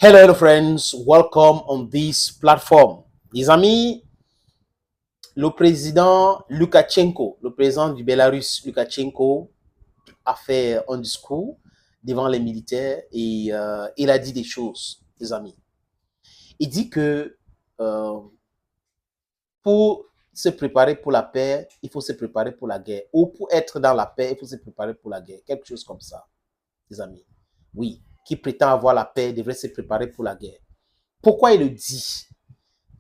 Hello friends, welcome on this platform. Les amis, le président Loukachenko, le président du Bélarus, Loukachenko, a fait un discours devant les militaires et il a dit des choses, les amis. Il dit que pour se préparer pour la paix, il faut se préparer pour la guerre. Ou pour être dans la paix, il faut se préparer pour la guerre. Quelque chose comme ça, les amis. Oui, qui prétend avoir la paix devrait se préparer pour la guerre. Pourquoi il le dit?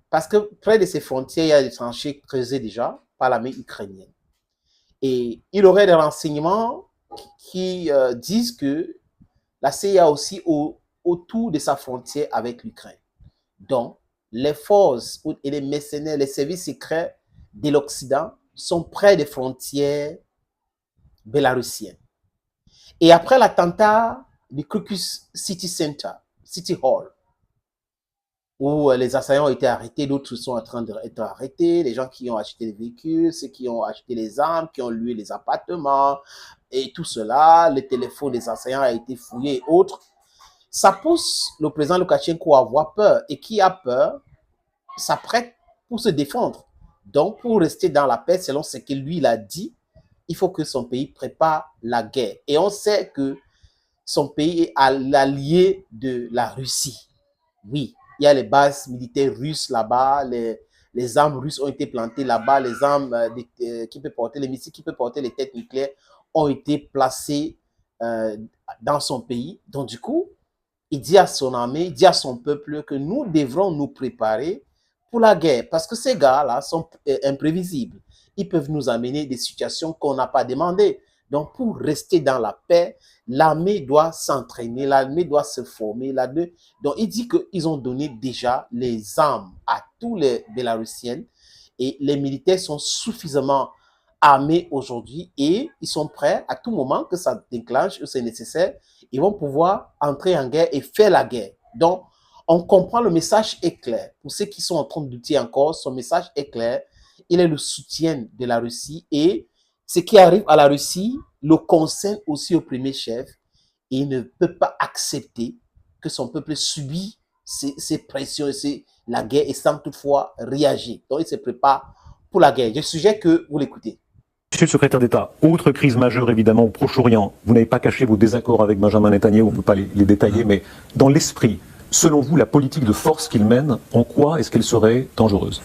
Parce que près de ces frontières, il y a des tranchées creusées déjà par l'armée ukrainienne. Et il aurait des renseignements qui disent que la CIA aussi autour de sa frontière avec l'Ukraine. Donc, les forces et les mercenaires, les services secrets de l'Occident sont près des frontières bélarusiennes. Et après l'attentat du Crocus City Center, City Hall, où les assaillants ont été arrêtés, d'autres sont en train d'être arrêtés, les gens qui ont acheté les véhicules, ceux qui ont acheté les armes, qui ont loué les appartements, et tout cela, les téléphones des assaillants ont été fouillés et autres. Ça pousse le président Loukachenko à avoir peur, et qui a peur s'apprête pour se défendre. Donc, pour rester dans la paix, selon ce que lui, il a dit, il faut que son pays prépare la guerre. Et on sait que son pays est l'allié de la Russie. Oui, il y a les bases militaires russes là-bas, les armes russes ont été plantées là-bas, les armes qui peuvent porter les missiles, qui peuvent porter les têtes nucléaires ont été placées dans son pays. Donc du coup, il dit à son armée, il dit à son peuple que nous devrons nous préparer pour la guerre, parce que ces gars-là sont imprévisibles. Ils peuvent nous amener des situations qu'on n'a pas demandées. Donc, pour rester dans la paix, l'armée doit s'entraîner, l'armée doit se former. Donc, il dit qu'ils ont donné déjà les armes à tous les Bélarusiens et les militaires sont suffisamment armés aujourd'hui et ils sont prêts à tout moment que ça déclenche, que c'est nécessaire, ils vont pouvoir entrer en guerre et faire la guerre. Donc, on comprend, le message est clair. Pour ceux qui sont en train de douter encore, son message est clair. Il est le soutien de la Russie et ce qui arrive à la Russie le concerne aussi au premier chef. Et il ne peut pas accepter que son peuple subit ces pressions, la guerre et sans toutefois réagir. Donc, il se prépare pour la guerre. Je suggère que vous l'écoutez. Monsieur le secrétaire d'État, autre crise majeure évidemment au Proche-Orient. Vous n'avez pas caché vos désaccords avec Benjamin Netanyahou, on ne peut pas les détailler, mais dans l'esprit, selon vous, la politique de force qu'il mène, en quoi est-ce qu'elle serait dangereuse?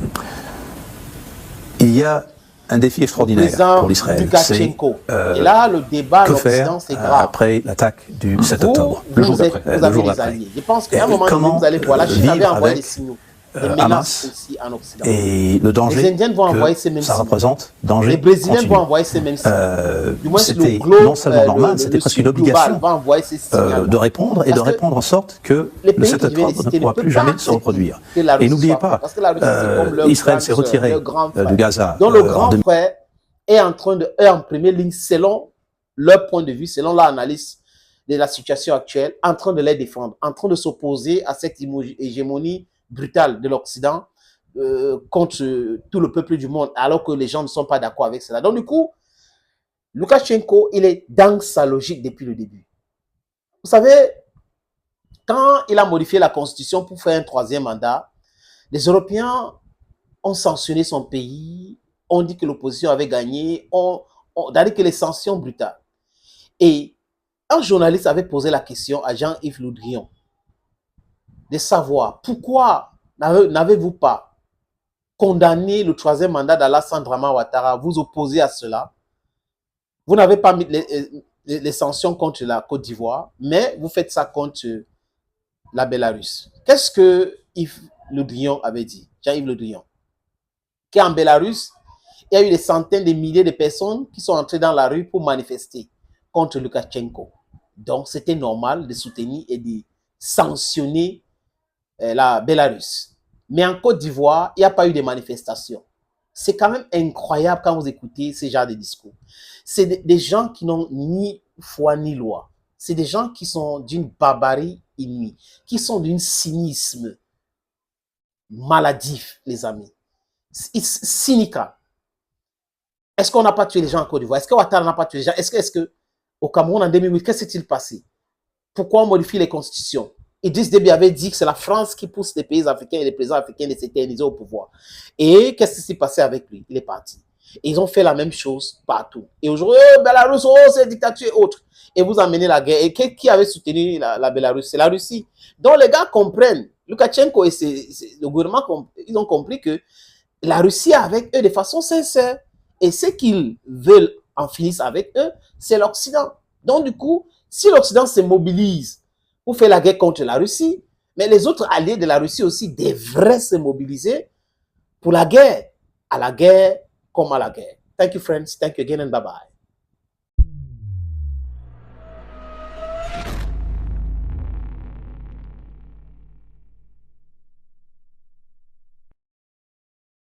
Il y a un défi extraordinaire pour l'Israël. Et là, le débat que faire après l'attaque du 7 octobre, le jour d'après. Je pense qu'à un moment donné, vous allez voir, la Chine avait envoyé des signaux. Hamas aussi en Occident. Et le danger les Indiens vont envoyer ces mêmes ça représente, danger les Brésiliens continu. Vont envoyer ces mêmes signes. Du moins, c'était non seulement normal, c'était presque une obligation de répondre et de répondre en sorte que le 7 octobre ne pourra plus jamais se reproduire. Et n'oubliez pas, Israël s'est retiré de Gaza. Donc le grand frère est en train de, en première ligne, selon leur point de vue, selon leur analyse de la situation actuelle, en train de les défendre, en train de s'opposer à cette hégémonie brutale de l'Occident contre tout le peuple du monde, alors que les gens ne sont pas d'accord avec cela. Donc du coup, Loukachenko, il est dans sa logique depuis le début. Vous savez, quand il a modifié la constitution pour faire un troisième mandat, les Européens ont sanctionné son pays, ont dit que l'opposition avait gagné, ont dit que les sanctions brutales. Et un journaliste avait posé la question à Jean-Yves Le Drian de savoir pourquoi n'avez-vous pas condamné le troisième mandat d'Alassane Draman Ouattara, vous opposez à cela. Vous n'avez pas mis les sanctions contre la Côte d'Ivoire, mais vous faites ça contre la Bélarus. Qu'est-ce que Yves Le Drian avait dit, Jean-Yves Le Drian? Qu'en Bélarus, il y a eu des centaines de milliers de personnes qui sont entrées dans la rue pour manifester contre Loukachenko. Donc, c'était normal de soutenir et de sanctionner la Bélarus. Mais en Côte d'Ivoire, il n'y a pas eu de manifestations. C'est quand même incroyable quand vous écoutez ce genre de discours. C'est des gens qui n'ont ni foi ni loi. C'est des gens qui sont d'une barbarie inouïe, qui sont d'un cynisme maladif, les amis. Cynical. Est-ce qu'on n'a pas tué les gens en Côte d'Ivoire? Est-ce que Ouattara n'a pas tué les gens? Est-ce que au Cameroun en 2008, qu'est-ce qui s'est passé? Pourquoi on modifie les constitutions? Idriss Déby avait dit que c'est la France qui pousse les pays africains et les présidents africains de s'éterniser au pouvoir. Et qu'est-ce qui s'est passé avec lui? Il est parti. Et ils ont fait la même chose partout. Et aujourd'hui, Belarus, c'est dictature et autres. Et vous amenez la guerre. Et qui avait soutenu la Bélarus? C'est la Russie. Donc les gars comprennent. Loukachenko et le gouvernement, ils ont compris que la Russie est avec eux de façon sincère. Et ce qu'ils veulent en finir avec eux, c'est l'Occident. Donc du coup, si l'Occident se mobilise pour faire la guerre contre la Russie, mais les autres alliés de la Russie aussi devraient se mobiliser pour la guerre, à la guerre comme à la guerre. Thank you, friends. Thank you again and bye-bye.